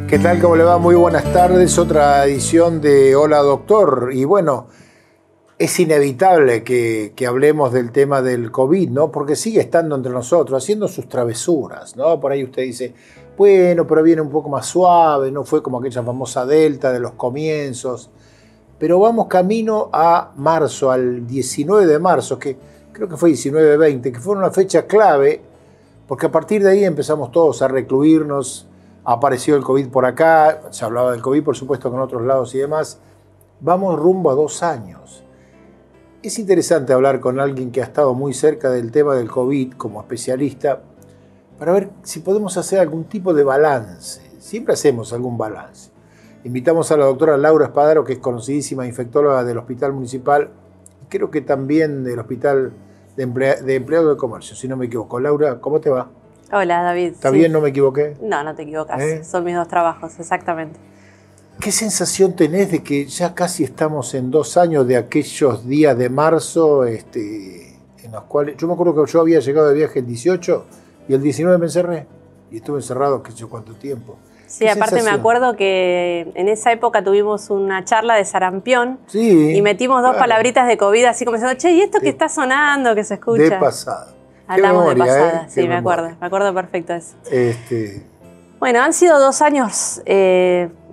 ¿Qué tal? ¿Cómo le va? Muy buenas tardes. Otra edición de Hola Doctor. Y bueno, es inevitable que hablemos del tema del COVID, ¿no? Porque sigue estando entre nosotros, haciendo sus travesuras, ¿no? Por ahí usted dice, bueno, pero viene un poco más suave, no fue como aquella famosa Delta de los comienzos. Pero vamos camino a marzo, al 19 de marzo, que creo que fue 19-20, que fue una fecha clave, porque a partir de ahí empezamos todos a recluirnos. Apareció el COVID por acá, se hablaba del COVID, por supuesto, con otros lados y demás. Vamos rumbo a 2 años. Es interesante hablar con alguien que ha estado muy cerca del tema del COVID como especialista para ver si podemos hacer algún tipo de balance. Siempre hacemos algún balance. Invitamos a la doctora Laura Espadaro, que es conocidísima infectóloga del Hospital Municipal y creo que también del Hospital de Empleados de Comercio, si no me equivoco. Laura, ¿cómo te va? Hola, David. ¿Está bien? ¿No me equivoqué? No, no te equivocas. Son mis dos trabajos, exactamente. ¿Qué sensación tenés de que ya casi estamos en 2 años de aquellos días de marzo en los cuales... Yo me acuerdo que yo había llegado de viaje el 18 y el 19 me encerré y estuve encerrado qué sé yo cuánto tiempo. Sí, aparte me acuerdo que en esa época tuvimos una charla de sarampión y metimos dos palabritas de COVID así como diciendo, che, ¿y esto que está sonando, que se escucha? De pasada. Hablamos de pasada, sí, me acuerdo perfecto de eso. Bueno, han sido 2 años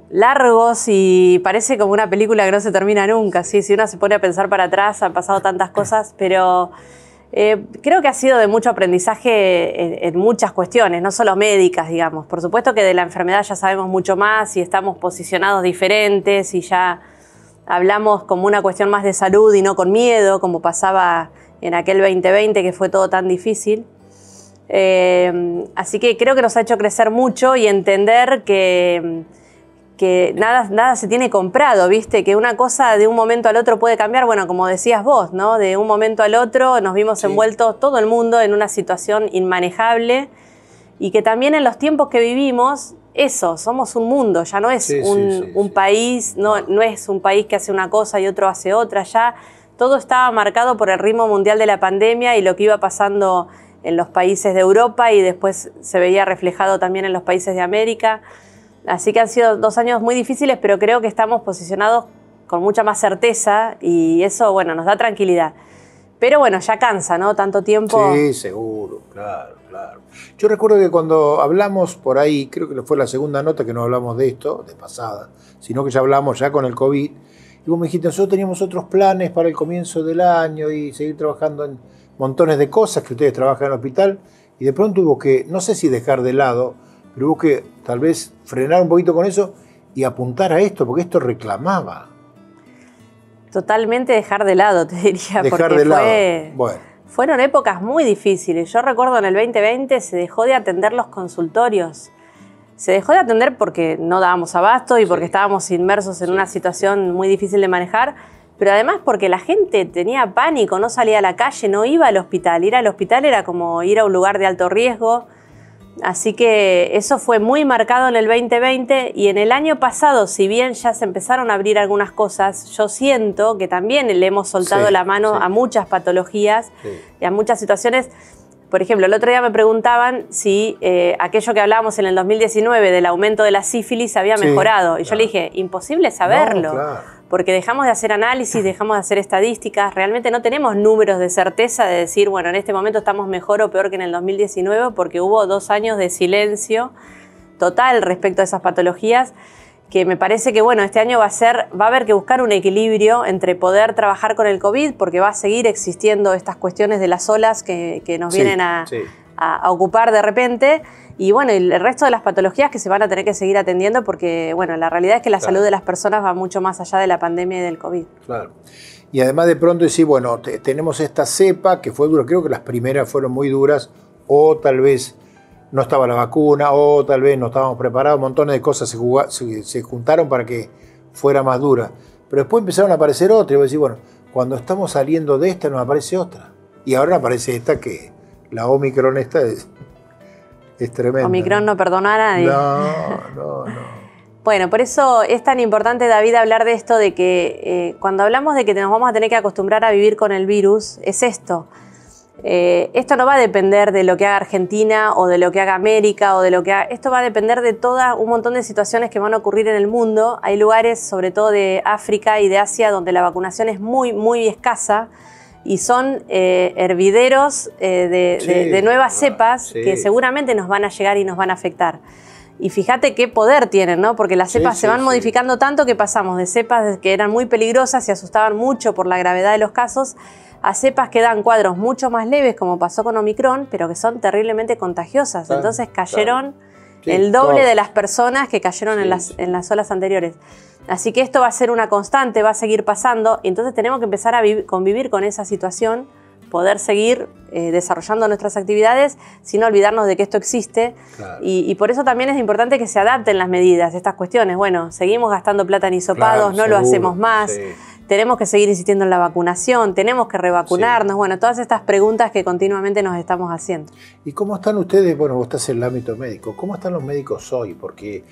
largos y parece como una película que no se termina nunca, ¿sí? Si uno se pone a pensar para atrás, han pasado tantas cosas, pero creo que ha sido de mucho aprendizaje en muchas cuestiones, no solo médicas, digamos. Por supuesto que de la enfermedad ya sabemos mucho más y estamos posicionados diferentes y ya hablamos como una cuestión más de salud y no con miedo, como pasaba en aquel 2020 que fue todo tan difícil. Así que creo que nos ha hecho crecer mucho y entender que nada se tiene comprado, ¿viste? Que una cosa de un momento al otro puede cambiar. Bueno, como decías vos, ¿no? De un momento al otro nos vimos envueltos todo el mundo en una situación inmanejable y que también en los tiempos que vivimos, eso, somos un mundo, ya no es un país, no es un país que hace una cosa y otro hace otra, ya todo estaba marcado por el ritmo mundial de la pandemia y lo que iba pasando en los países de Europa y después se veía reflejado también en los países de América. Así que han sido 2 años muy difíciles, pero creo que estamos posicionados con mucha más certeza y eso, bueno, nos da tranquilidad. Pero bueno, ya cansa, ¿no? Tanto tiempo. Sí, seguro, claro. Yo recuerdo que cuando hablamos por ahí, creo que fue la segunda nota que no hablamos de esto, de pasada, sino que ya hablamos ya con el COVID. Y vos me dijiste, nosotros teníamos otros planes para el comienzo del año y seguir trabajando en montones de cosas que ustedes trabajan en el hospital. Y de pronto hubo que, no sé si dejar de lado, pero hubo que tal vez frenar un poquito con eso y apuntar a esto, porque esto reclamaba. Totalmente dejar de lado, te diría. Dejar de lado, bueno. Fueron épocas muy difíciles. Yo recuerdo en el 2020 se dejó de atender los consultorios. Se dejó de atender porque no dábamos abasto y porque estábamos inmersos en una situación muy difícil de manejar, pero además porque la gente tenía pánico, no salía a la calle, no iba al hospital. Ir al hospital era como ir a un lugar de alto riesgo. Así que eso fue muy marcado en el 2020 y en el año pasado, si bien ya se empezaron a abrir algunas cosas, yo siento que también le hemos soltado la mano a muchas patologías y a muchas situaciones. Por ejemplo, el otro día me preguntaban si aquello que hablábamos en el 2019 del aumento de la sífilis había mejorado. Y yo le dije, imposible saberlo, porque dejamos de hacer análisis, dejamos de hacer estadísticas. Realmente no tenemos números de certeza de decir, bueno, en este momento estamos mejor o peor que en el 2019, porque hubo 2 años de silencio total respecto a esas patologías, que me parece que, bueno, este año va a haber que buscar un equilibrio entre poder trabajar con el COVID, porque va a seguir existiendo estas cuestiones de las olas que nos vienen a ocupar de repente, y bueno, y el resto de las patologías que se van a tener que seguir atendiendo, porque, bueno, la realidad es que la salud de las personas va mucho más allá de la pandemia y del COVID. Claro. Y además de pronto decir, bueno, tenemos esta cepa que fue dura, creo que las primeras fueron muy duras, o tal vez no estaba la vacuna, o tal vez no estábamos preparados, montones de cosas se juntaron para que fuera más dura. Pero después empezaron a aparecer otras, y voy a decir, bueno, cuando estamos saliendo de esta nos aparece otra. Y ahora aparece esta que, la Omicron esta es tremenda. Omicron no perdona a nadie. No. Bueno, por eso es tan importante, David, hablar de esto, de que cuando hablamos de que nos vamos a tener que acostumbrar a vivir con el virus, es esto. Esto no va a depender de lo que haga Argentina o de lo que haga América o de lo que haga... Esto va a depender de un montón de situaciones que van a ocurrir en el mundo. Hay lugares, sobre todo de África y de Asia, donde la vacunación es muy, muy escasa y son hervideros de nuevas cepas que seguramente nos van a llegar y nos van a afectar. Y fíjate qué poder tienen, ¿no? Porque las cepas se van modificando tanto que pasamos de cepas que eran muy peligrosas y asustaban mucho por la gravedad de los casos a cepas que dan cuadros mucho más leves, como pasó con Omicron, pero que son terriblemente contagiosas. Entonces cayeron el doble de las personas que cayeron en las olas anteriores. Así que esto va a ser una constante, va a seguir pasando, y entonces tenemos que empezar a convivir con esa situación, poder seguir desarrollando nuestras actividades sin olvidarnos de que esto existe. Claro. Y por eso también es importante que se adapten las medidas, estas cuestiones. Bueno, seguimos gastando plata en hisopados, no lo hacemos más. Tenemos que seguir insistiendo en la vacunación, tenemos que revacunarnos, bueno, todas estas preguntas que continuamente nos estamos haciendo. ¿Y cómo están ustedes? Bueno, vos estás en el ámbito médico, ¿cómo están los médicos hoy? Porque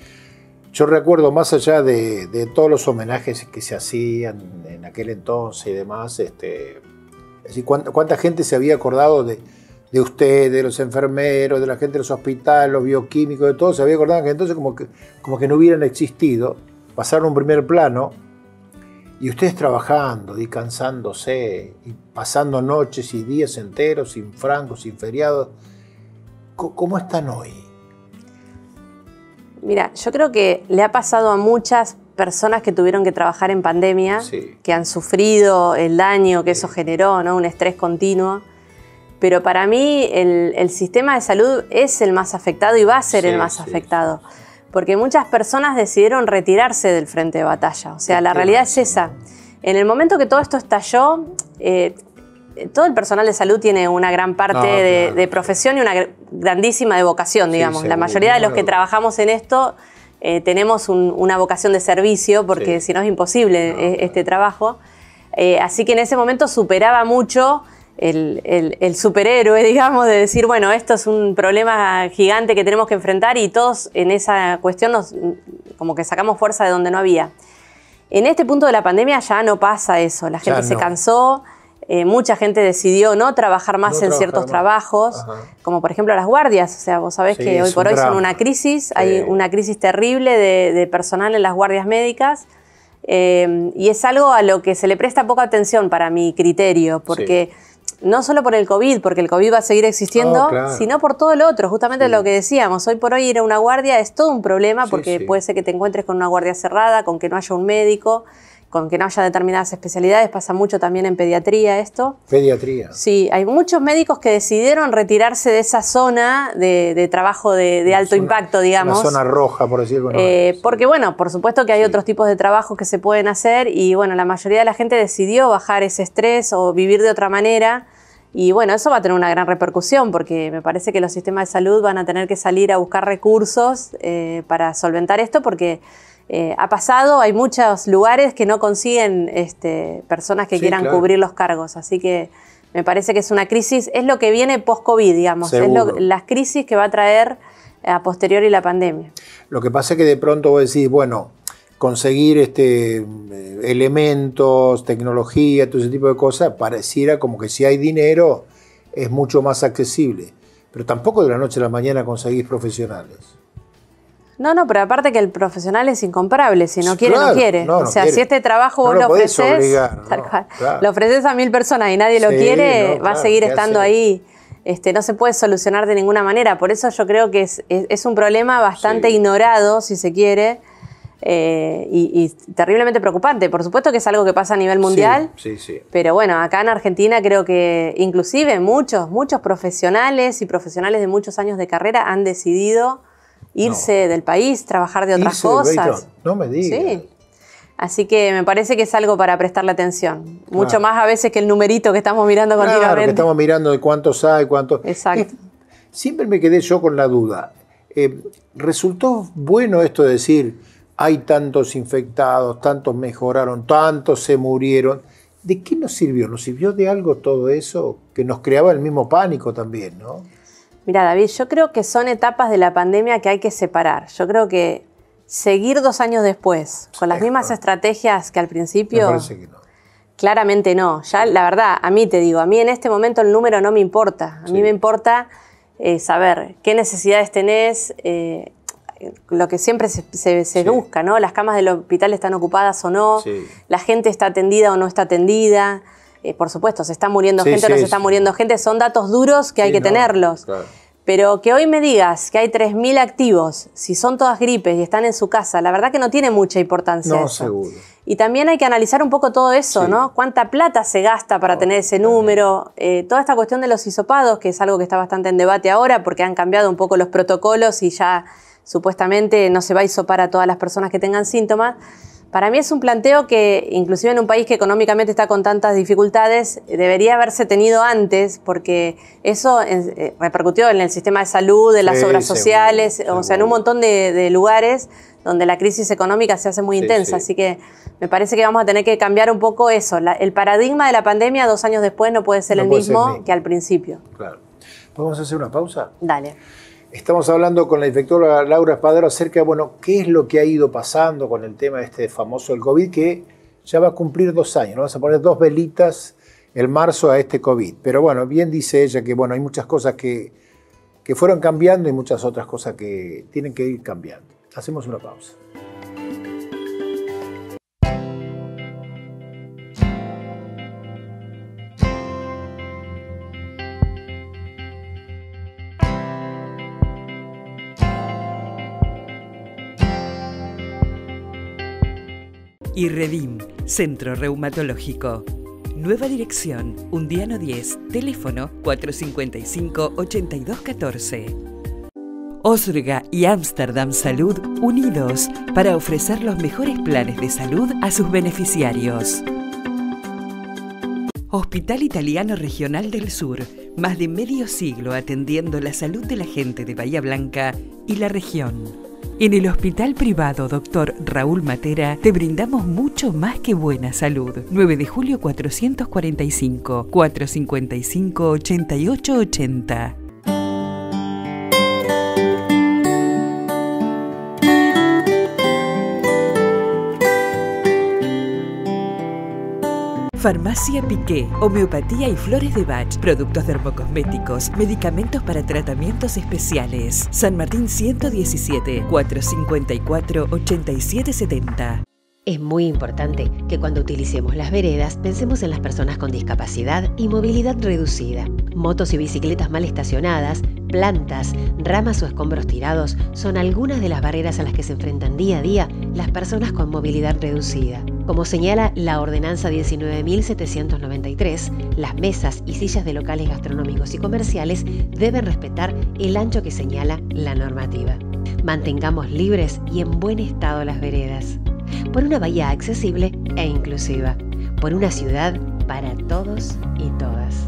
yo recuerdo, más allá de todos los homenajes que se hacían en aquel entonces y demás, es decir, ¿cuánta gente se había acordado de usted, de los enfermeros, de la gente de los hospitales, los bioquímicos, de todo? Se había acordado que entonces como que no hubieran existido, pasaron a un primer plano. Y ustedes trabajando y cansándose y pasando noches y días enteros sin francos, sin feriados, ¿cómo están hoy? Mira, yo creo que le ha pasado a muchas personas que tuvieron que trabajar en pandemia, que han sufrido el daño que eso generó, ¿no? Un estrés continuo. Pero para mí el sistema de salud es el más afectado y va a ser el más afectado. Porque muchas personas decidieron retirarse del frente de batalla. O sea, la realidad es esa. En el momento que todo esto estalló, todo el personal de salud tiene una gran parte de profesión y una grandísima de vocación, digamos. La mayoría de los que trabajamos en esto tenemos una vocación de servicio, porque si no es imposible este trabajo. Así que en ese momento superaba mucho el superhéroe, digamos, de decir, bueno, esto es un problema gigante que tenemos que enfrentar, y todos en esa cuestión como que sacamos fuerza de donde no había. En este punto de la pandemia ya no pasa eso, la gente se cansó, mucha gente decidió no trabajar más en ciertos trabajos, como por ejemplo las guardias. O sea, vos sabés que hoy por hoy son una crisis, hay una crisis terrible de personal en las guardias médicas. Y es algo a lo que se le presta poca atención para mi criterio, porque no solo por el COVID, porque el COVID va a seguir existiendo, sino por todo lo otro. Justamente lo que decíamos, hoy por hoy ir a una guardia es todo un problema, porque puede ser que te encuentres con una guardia cerrada, con que no haya un médico, con que no haya determinadas especialidades. Pasa mucho también en pediatría esto. Pediatría. Sí, hay muchos médicos que decidieron retirarse de esa zona de trabajo de alto impacto, digamos. Una zona roja, por decirlo. Porque, bueno, por supuesto que hay otros tipos de trabajos que se pueden hacer, y, bueno, la mayoría de la gente decidió bajar ese estrés o vivir de otra manera. Y, bueno, eso va a tener una gran repercusión, porque me parece que los sistemas de salud van a tener que salir a buscar recursos para solventar esto, porque ha pasado, hay muchos lugares que no consiguen personas que quieran cubrir los cargos. Así que me parece que es una crisis, es lo que viene post-COVID, digamos. Es las crisis que va a traer a posteriori la pandemia. Lo que pasa es que de pronto vos decís, bueno, conseguir elementos, tecnología, todo ese tipo de cosas, pareciera como que si hay dinero es mucho más accesible. Pero tampoco de la noche a la mañana conseguís profesionales. No, pero aparte que el profesional es incomparable, si no quiere, no quiere. O sea, si este trabajo vos lo ofreces, lo ofreces a 1000 personas y nadie lo quiere, va a seguir estando ahí. No se puede solucionar de ninguna manera. Por eso yo creo que es un problema bastante ignorado, si se quiere, y terriblemente preocupante. Por supuesto que es algo que pasa a nivel mundial, pero bueno, acá en Argentina creo que inclusive muchos profesionales y profesionales de muchos años de carrera han decidido irse del país, trabajar de otras cosas. No me digas. Sí. Así que me parece que es algo para prestarle atención. Mucho más a veces que el numerito que estamos mirando continuamente. Claro, que estamos mirando de cuántos hay, cuántos. Exacto. Siempre me quedé yo con la duda. ¿Resultó bueno esto de decir, hay tantos infectados, tantos mejoraron, tantos se murieron? ¿De qué nos sirvió? ¿Nos sirvió de algo todo eso? Que nos creaba el mismo pánico también, ¿no? Mira, David, yo creo que son etapas de la pandemia que hay que separar. Yo creo que seguir 2 años después con las mismas estrategias que al principio, me parece que Claramente no. Ya, la verdad, a mí te digo, a mí en este momento el número no me importa. A mí me importa saber qué necesidades tenés, lo que siempre se busca, ¿no? Las camas del hospital están ocupadas o no, la gente está atendida o no está atendida. Por supuesto, se está muriendo gente o no se está muriendo gente. Son datos duros que hay que tenerlos. Claro. Pero que hoy me digas que hay 3.000 activos, si son todas gripes y están en su casa, la verdad que no tiene mucha importancia eso. Seguro. Y también hay que analizar un poco todo eso, ¿no? Cuánta plata se gasta para tener ese número. Toda esta cuestión de los hisopados, que es algo que está bastante en debate ahora porque han cambiado un poco los protocolos y ya supuestamente no se va a hisopar a todas las personas que tengan síntomas. Para mí es un planteo que, inclusive en un país que económicamente está con tantas dificultades, debería haberse tenido antes, porque eso repercutió en el sistema de salud, en las obras sociales, seguro. O sea, en un montón de lugares donde la crisis económica se hace muy intensa. Así que me parece que vamos a tener que cambiar un poco eso. El paradigma de la pandemia 2 años después no puede ser el mismo que al principio. Claro. ¿Podemos hacer una pausa? Dale. Estamos hablando con la infectóloga Laura Espadaro acerca de, bueno, qué es lo que ha ido pasando con el tema este famoso del COVID, que ya va a cumplir 2 años, ¿no? Vas a poner 2 velitas el marzo a este COVID. Pero bueno, bien dice ella que, bueno, hay muchas cosas que fueron cambiando y muchas otras cosas que tienen que ir cambiando. Hacemos una pausa. IRREDIM, Centro Reumatológico. Nueva dirección, Undiano 10, teléfono 455-8214. Osrga y Amsterdam Salud unidos para ofrecer los mejores planes de salud a sus beneficiarios. Hospital Italiano Regional del Sur, más de medio siglo atendiendo la salud de la gente de Bahía Blanca y la región. En el Hospital Privado Dr. Raúl Matera te brindamos mucho más que buena salud. 9 de julio 445, 455-8880. Farmacia Piqué, homeopatía y flores de Bach, productos dermocosméticos, medicamentos para tratamientos especiales. San Martín 117, 454-8770. Es muy importante que cuando utilicemos las veredas pensemos en las personas con discapacidad y movilidad reducida. Motos y bicicletas mal estacionadas, plantas, ramas o escombros tirados son algunas de las barreras a las que se enfrentan día a día las personas con movilidad reducida. Como señala la Ordenanza 19.793, las mesas y sillas de locales gastronómicos y comerciales deben respetar el ancho que señala la normativa. Mantengamos libres y en buen estado las veredas. Por una bahía accesible e inclusiva. Por una ciudad para todos y todas.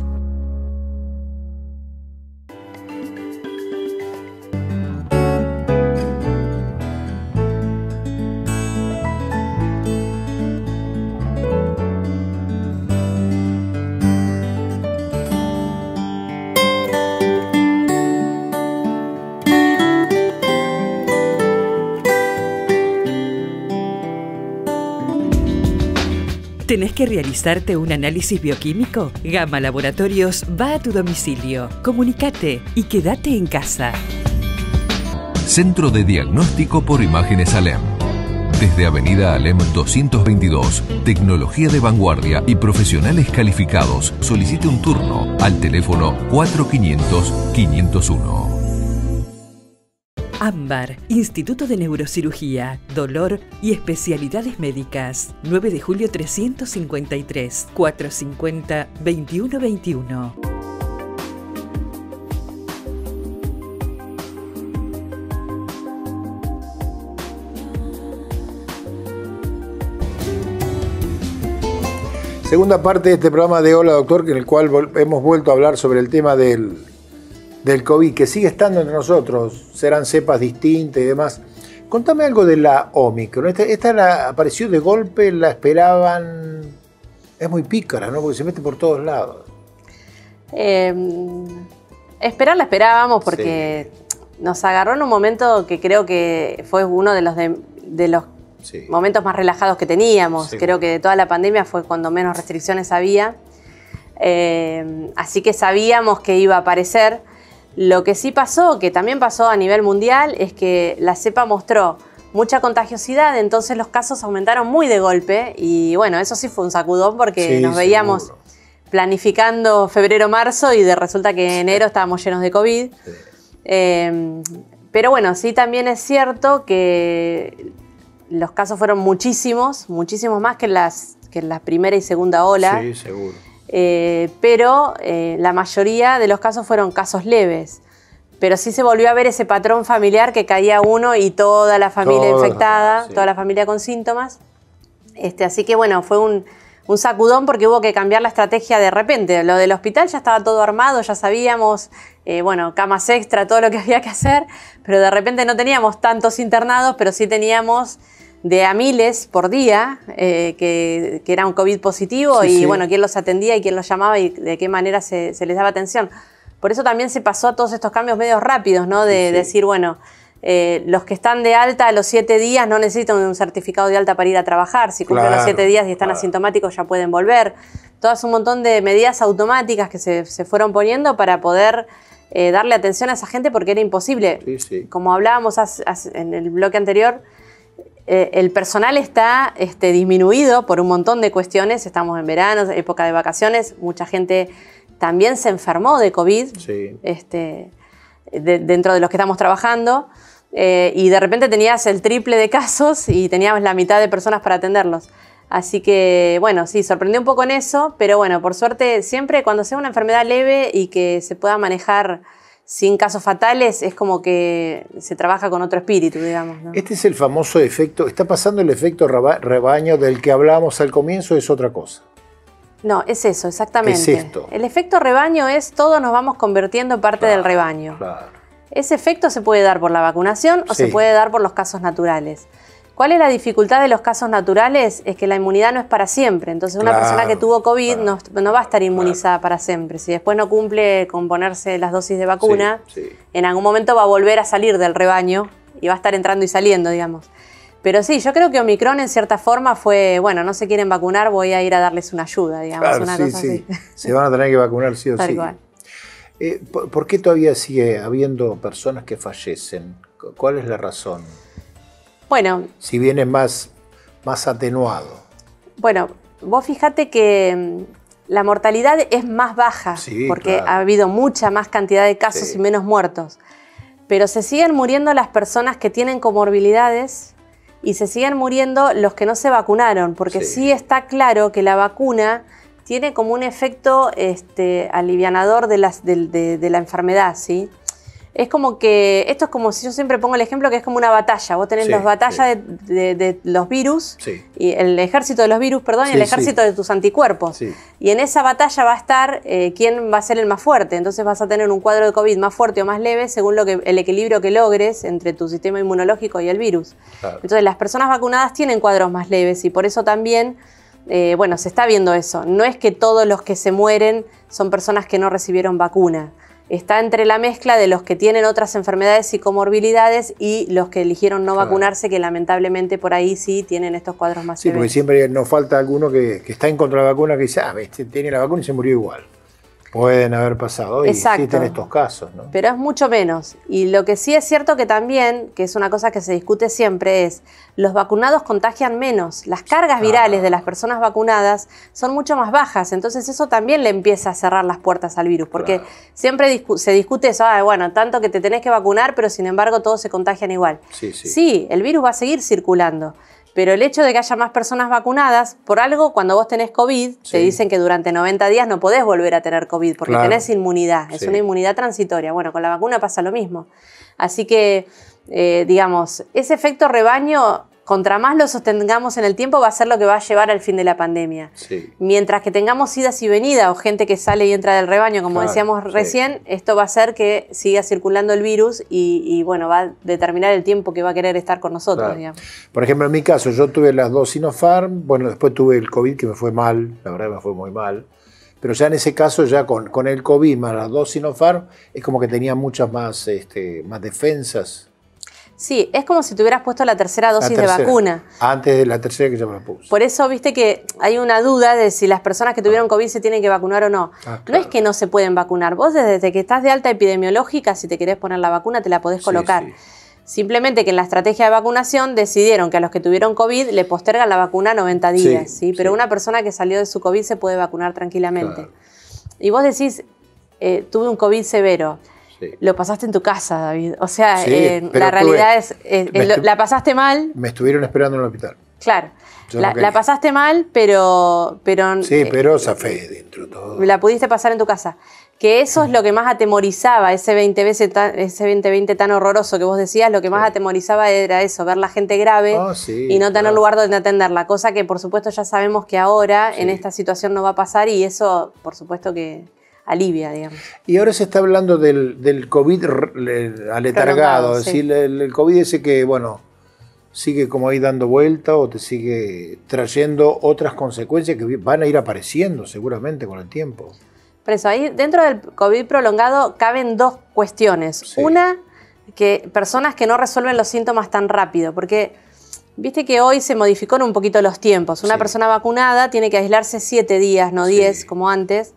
¿Tenés que realizarte un análisis bioquímico? Gama Laboratorios va a tu domicilio. Comunicate y quédate en casa. Centro de Diagnóstico por Imágenes Alem. Desde Avenida Alem 222. Tecnología de vanguardia y profesionales calificados. Solicite un turno al teléfono 4500-501. AMBAR, Instituto de Neurocirugía, Dolor y Especialidades Médicas. 9 de julio 353, 450-2121. Segunda parte de este programa de Hola Doctor, en el cual hemos vuelto a hablar sobre el tema del COVID, que sigue estando entre nosotros, serán cepas distintas y demás. Contame algo de la Omicron. Esta apareció de golpe, la esperaban. Es muy pícara, ¿no? Porque se mete por todos lados. Esperar la esperábamos porque nos agarró en un momento que creo que fue uno de los momentos más relajados que teníamos. Sí. Creo que de toda la pandemia fue cuando menos restricciones había. Así que sabíamos que iba a aparecer. Lo que sí pasó, que también pasó a nivel mundial, es que la cepa mostró mucha contagiosidad, entonces los casos aumentaron muy de golpe y bueno, eso sí fue un sacudón porque nos veíamos seguro. Planificando febrero, marzo y resulta que en enero estábamos llenos de COVID. Pero bueno, sí también es cierto que los casos fueron muchísimos más que en la primera y segunda ola. Sí, seguro. Pero la mayoría de los casos fueron casos leves. Pero sí se volvió a ver ese patrón familiar que caía uno y toda la familia infectada, toda la familia con síntomas. Así que bueno, fue un sacudón porque hubo que cambiar la estrategia de repente. Lo del hospital ya estaba todo armado, ya sabíamos, camas extra, todo lo que había que hacer, pero de repente no teníamos tantos internados, pero sí teníamos de a miles por día que era un COVID positivo bueno, quién los atendía y quién los llamaba y de qué manera se les daba atención. Por eso también se pasó a todos estos cambios medios rápidos, ¿no? De decir, bueno, los que están de alta a los 7 días no necesitan un certificado de alta para ir a trabajar. Si cumplen los 7 días y están asintomáticos ya pueden volver. Todas un montón de medidas automáticas que se fueron poniendo para poder darle atención a esa gente porque era imposible. Como hablábamos en el bloque anterior, el personal está disminuido por un montón de cuestiones. Estamos en verano, época de vacaciones, mucha gente también se enfermó de COVID dentro de los que estamos trabajando y de repente tenías el triple de casos y teníamos la mitad de personas para atenderlos. Así que, bueno, sí, sorprendió un poco en eso, pero bueno, por suerte siempre cuando sea una enfermedad leve y que se pueda manejar sin casos fatales, es como que se trabaja con otro espíritu, digamos, ¿no? Este es el famoso efecto, ¿está pasando el efecto rebaño del que hablábamos al comienzo o es otra cosa? No, es eso, exactamente. Es esto. El efecto rebaño es todos nos vamos convirtiendo en parte del rebaño. Claro. Ese efecto se puede dar por la vacunación o se puede dar por los casos naturales. ¿Cuál es la dificultad de los casos naturales? Es que la inmunidad no es para siempre. Entonces una persona que tuvo COVID no va a estar inmunizada para siempre. Si después no cumple con ponerse las dosis de vacuna, en algún momento va a volver a salir del rebaño y va a estar entrando y saliendo, digamos. Pero sí, yo creo que Omicron en cierta forma fue, bueno, no se quieren vacunar, voy a ir a darles una ayuda, digamos, Claro, una cosa así. Se van a tener que vacunar sí o Tal sí. cual. ¿Por qué todavía sigue habiendo personas que fallecen? ¿Cuál es la razón? Bueno, Si bien es más atenuado. bueno, vos fíjate que la mortalidad es más baja porque ha habido mucha más cantidad de casos y menos muertos. Pero se siguen muriendo las personas que tienen comorbilidades y se siguen muriendo los que no se vacunaron, porque sí está claro que la vacuna tiene como un efecto alivianador de la enfermedad, ¿sí? Es como que, esto es como si yo siempre pongo el ejemplo que es como una batalla. Vos tenés las batallas de los virus, y el ejército de los virus, perdón, y el ejército de tus anticuerpos. Y en esa batalla va a estar quién va a ser el más fuerte. Entonces vas a tener un cuadro de COVID más fuerte o más leve según el equilibrio que logres entre tu sistema inmunológico y el virus. Claro. Entonces las personas vacunadas tienen cuadros más leves y por eso también, bueno, se está viendo eso. No es que todos los que se mueren son personas que no recibieron vacuna. Está entre la mezcla de los que tienen otras enfermedades y comorbilidades y los que eligieron no vacunarse, que lamentablemente por ahí sí tienen estos cuadros más severos. Porque siempre nos falta alguno que está en contra de la vacuna que dice, tiene la vacuna y se murió igual. Pueden haber pasado y existen estos casos, ¿no? Pero es mucho menos. Y lo que sí es cierto que también, que es una cosa que se discute siempre, es los vacunados contagian menos. Las cargas virales de las personas vacunadas son mucho más bajas. Entonces eso también le empieza a cerrar las puertas al virus. Porque siempre se discute eso, bueno, tanto que te tenés que vacunar, pero sin embargo todos se contagian igual. Sí, el virus va a seguir circulando. Pero el hecho de que haya más personas vacunadas, por algo, cuando vos tenés COVID, te dicen que durante 90 días no podés volver a tener COVID porque tenés inmunidad. Es una inmunidad transitoria. Bueno, con la vacuna pasa lo mismo. Así que, digamos, ese efecto rebaño, contra más lo sostengamos en el tiempo, va a ser lo que va a llevar al fin de la pandemia. Mientras que tengamos idas y venidas o gente que sale y entra del rebaño, como decíamos recién, esto va a hacer que siga circulando el virus y bueno, va a determinar el tiempo que va a querer estar con nosotros, digamos. Por ejemplo, en mi caso, yo tuve las 2 Sinopharm, bueno, después tuve el COVID que me fue mal, la verdad me fue muy mal, pero ya en ese caso, ya con el COVID más las 2 Sinopharm, es como que tenía muchas más defensas. Sí, es como si te hubieras puesto la tercera dosis de vacuna. Antes de la tercera que yo me la puse. Por eso, viste que hay una duda de si las personas que tuvieron COVID se tienen que vacunar o no. Claro. No es que no se pueden vacunar. Vos desde que estás de alta epidemiológica, si te querés poner la vacuna, te la podés colocar. Sí. Simplemente que en la estrategia de vacunación decidieron que a los que tuvieron COVID le postergan la vacuna 90 días. ¿sí? Pero una persona que salió de su COVID se puede vacunar tranquilamente. Claro. Y vos decís, tuve un COVID severo. Sí. Lo pasaste en tu casa, David. O sea, Sí, la realidad es, la pasaste mal. Me estuvieron esperando en el hospital. Claro, Yo no la quería. pasaste mal, pero Sí, pero zafé dentro de todo. la pudiste pasar en tu casa. Que eso es lo que más atemorizaba, ese 2020 tan horroroso que vos decías, lo que más atemorizaba era eso, ver la gente grave y no tener lugar donde atenderla. Cosa que, por supuesto, ya sabemos que ahora en esta situación no va a pasar y eso, por supuesto, que alivia, digamos. Y ahora se está hablando del COVID aletargado, es decir, el COVID ese que, bueno, sigue como ahí dando vuelta o te sigue trayendo otras consecuencias que van a ir apareciendo seguramente con el tiempo. Por eso, ahí dentro del COVID prolongado caben dos cuestiones. Sí. Una, que personas que no resuelven los síntomas tan rápido, porque viste que hoy se modificaron un poquito los tiempos. Una persona vacunada tiene que aislarse 7 días, no 10 como antes.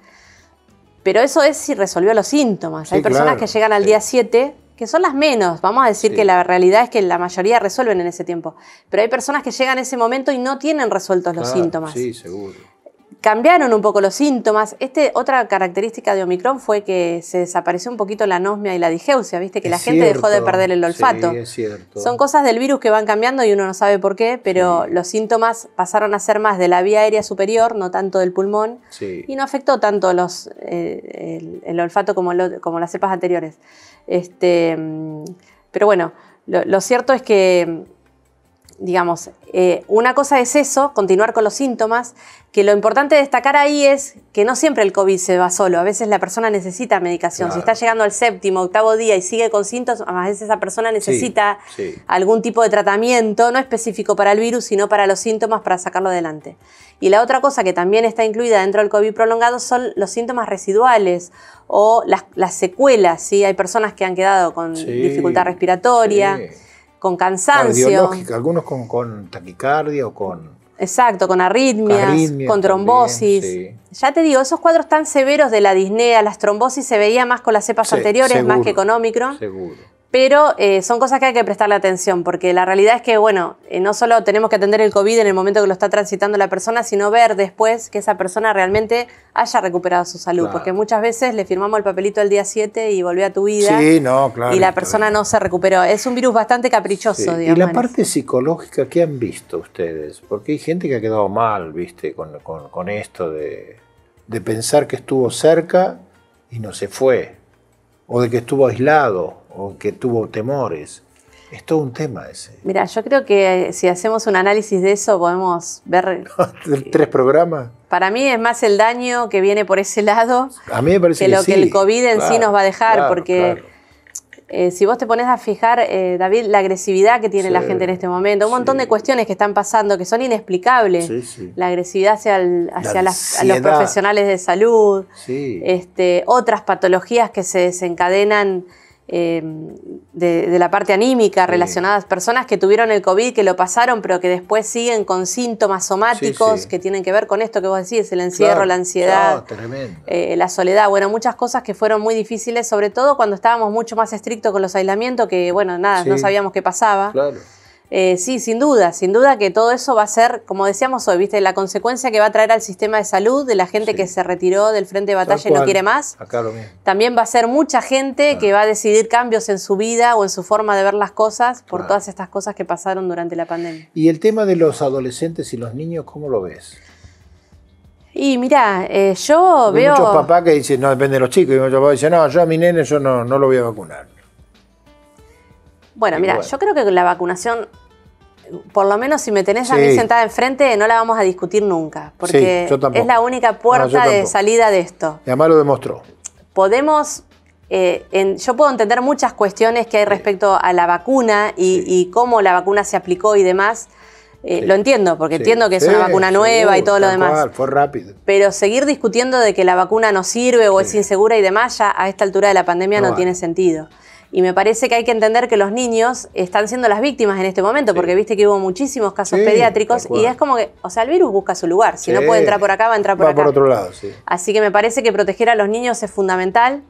Pero eso es si resolvió los síntomas. Sí, Hay personas claro. que llegan al día 7, que son las menos. Vamos a decir que la realidad es que la mayoría resuelven en ese tiempo. Pero hay personas que llegan en ese momento y no tienen resueltos los síntomas. Sí, seguro. Cambiaron un poco los síntomas. Otra característica de Omicron fue que se desapareció un poquito la anosmia y la digeusia. Viste que la gente dejó de perder el olfato. Sí, es cierto. Son cosas del virus que van cambiando y uno no sabe por qué, pero los síntomas pasaron a ser más de la vía aérea superior, no tanto del pulmón, y no afectó tanto el olfato como las cepas anteriores. Pero bueno, lo cierto es que, digamos, una cosa es eso, continuar con los síntomas, que lo importante de destacar ahí es que no siempre el COVID se va solo, a veces la persona necesita medicación. Claro. Si está llegando al 7º, 8º día y sigue con síntomas, a veces esa persona necesita algún tipo de tratamiento, no específico para el virus, sino para los síntomas, para sacarlo adelante. Y la otra cosa que también está incluida dentro del COVID prolongado son los síntomas residuales o las secuelas, ¿sí? Hay personas que han quedado con dificultad respiratoria, con cansancio. Cardiológica, algunos con taquicardia o con... Exacto, con arritmias, con trombosis. También, Ya te digo, esos cuadros tan severos de la disnea, las trombosis, se veía más con las cepas anteriores, seguro, más que con Omicron. Seguro. Pero son cosas que hay que prestarle atención, porque la realidad es que, bueno, no solo tenemos que atender el COVID en el momento que lo está transitando la persona, sino ver después que esa persona realmente haya recuperado su salud. Claro. Porque muchas veces le firmamos el papelito el día 7 y volvió a tu vida. Sí, no, claro. Y la persona no se recuperó. Es un virus bastante caprichoso, digamos. ¿Y la parte psicológica qué han visto ustedes? Porque hay gente que ha quedado mal, ¿viste? Con esto de pensar que estuvo cerca y no se fue. O de que estuvo aislado, o que tuvo temores. Es todo un tema ese. Mira, yo creo que si hacemos un análisis de eso podemos ver... 3 programas. Para mí es más el daño que viene por ese lado A mí me parece que lo sí. que el COVID en sí nos va a dejar, claro, porque si vos te pones a fijar, David, la agresividad que tiene la gente en este momento, un montón de cuestiones que están pasando que son inexplicables. La agresividad hacia los profesionales de salud, otras patologías que se desencadenan de la parte anímica relacionadas, personas que tuvieron el COVID, que lo pasaron, pero que después siguen con síntomas somáticos que tienen que ver con esto que vos decís, el encierro, la ansiedad, la soledad, bueno, muchas cosas que fueron muy difíciles, sobre todo cuando estábamos mucho más estrictos con los aislamientos, que bueno, nada, no sabíamos qué pasaba. Sí, sin duda que todo eso va a ser, como decíamos hoy, ¿viste? La consecuencia que va a traer al sistema de salud de la gente que se retiró del frente de batalla y no quiere más. Acá lo mismo. También va a ser mucha gente que va a decidir cambios en su vida o en su forma de ver las cosas por todas estas cosas que pasaron durante la pandemia. ¿Y el tema de los adolescentes y los niños, cómo lo ves? Y mirá, yo veo... Hay muchos papás que dicen, no, depende de los chicos, y muchos papás dicen, no, yo a mi nene yo no lo voy a vacunar. Bueno, mira, yo creo que la vacunación, por lo menos si me tenés a mí sentada enfrente, no la vamos a discutir nunca, porque es la única puerta de salida de esto. Y además lo demostró. Podemos, yo puedo entender muchas cuestiones que hay respecto a la vacuna y cómo la vacuna se aplicó y demás. Lo entiendo, porque entiendo que es una vacuna nueva y todo lo demás. Fue rápido. Pero seguir discutiendo de que la vacuna no sirve o es insegura y demás, ya a esta altura de la pandemia no tiene sentido. Y me parece que hay que entender que los niños están siendo las víctimas en este momento, porque viste que hubo muchísimos casos pediátricos y es como que, o sea, el virus busca su lugar. Si no puede entrar por acá, va a entrar por acá. Va por otro lado, sí. Así que me parece que proteger a los niños es fundamental,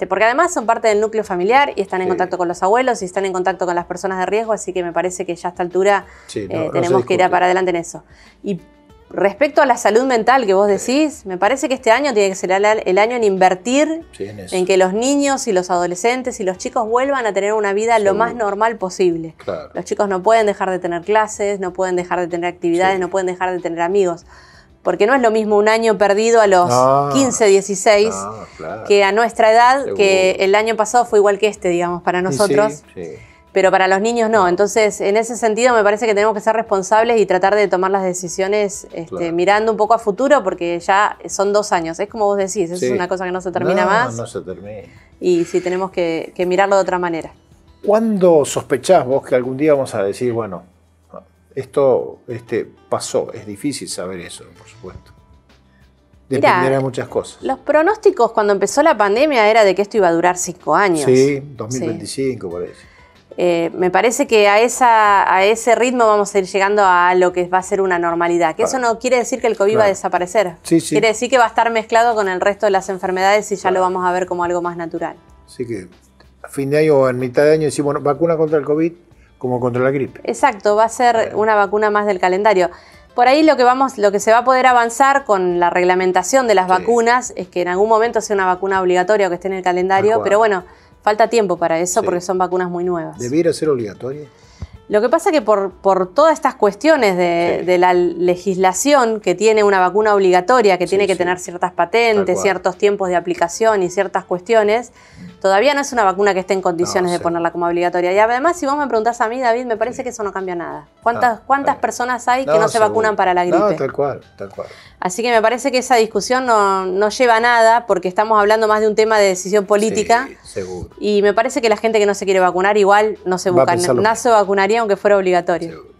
porque además son parte del núcleo familiar y están en contacto con los abuelos y están en contacto con las personas de riesgo, así que me parece que ya a esta altura tenemos que ir para adelante en eso. Y respecto a la salud mental que vos decís, me parece que este año tiene que ser el año en invertir en que los niños y los adolescentes y los chicos vuelvan a tener una vida lo más normal posible. Claro. Los chicos no pueden dejar de tener clases, no pueden dejar de tener actividades, no pueden dejar de tener amigos. Porque no es lo mismo un año perdido a los 15, 16 que a nuestra edad, que el año pasado fue igual que este, digamos, para nosotros. Pero para los niños no. Entonces, en ese sentido, me parece que tenemos que ser responsables y tratar de tomar las decisiones mirando un poco a futuro, porque ya son 2 años. Es como vos decís, eso es una cosa que no se termina más. No se termina. Y sí, tenemos que mirarlo de otra manera. ¿Cuándo sospechás vos que algún día vamos a decir, bueno, esto pasó? Es difícil saber eso, por supuesto. Dependerá de muchas cosas. Los pronósticos cuando empezó la pandemia era de que esto iba a durar 5 años. Sí, 2025 por eso. Me parece que a ese ritmo vamos a ir llegando a lo que va a ser una normalidad. Que eso no quiere decir que el COVID va a desaparecer. Quiere decir que va a estar mezclado con el resto de las enfermedades y ya lo vamos a ver como algo más natural. Así que a fin de año o en mitad de año decimos, bueno, vacuna contra el COVID como contra la gripe. Exacto, va a ser una vacuna más del calendario. Por ahí lo que se va a poder avanzar con la reglamentación de las vacunas es que en algún momento sea una vacuna obligatoria o que esté en el calendario, pero bueno, falta tiempo para eso porque son vacunas muy nuevas. ¿Debiera ser obligatoria? Lo que pasa es que por todas estas cuestiones de la legislación que tiene una vacuna obligatoria, que tiene que tener ciertas patentes, ciertos tiempos de aplicación y ciertas cuestiones, todavía no es una vacuna que esté en condiciones de ponerla como obligatoria. Y además, si vos me preguntás a mí, David, me parece que eso no cambia nada. ¿Cuántas personas hay que no se vacunan para la gripe? No, tal cual. Así que me parece que esa discusión no lleva a nada, porque estamos hablando más de un tema de decisión política. Sí, seguro. Y me parece que la gente que no se quiere vacunar igual no se vacunaría aunque fuera obligatorio. Seguro.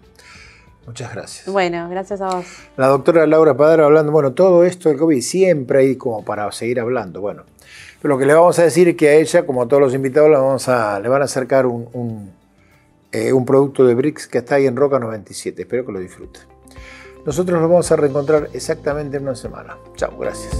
Muchas gracias. Bueno, gracias a vos. La doctora Laura Padaro hablando, bueno, todo esto del COVID siempre hay como para seguir hablando, bueno. Pero lo que le vamos a decir es que a ella, como a todos los invitados, le van a acercar un producto de Brix que está ahí en Roca 97. Espero que lo disfruten. Nosotros nos vamos a reencontrar exactamente en una semana. Chao, gracias.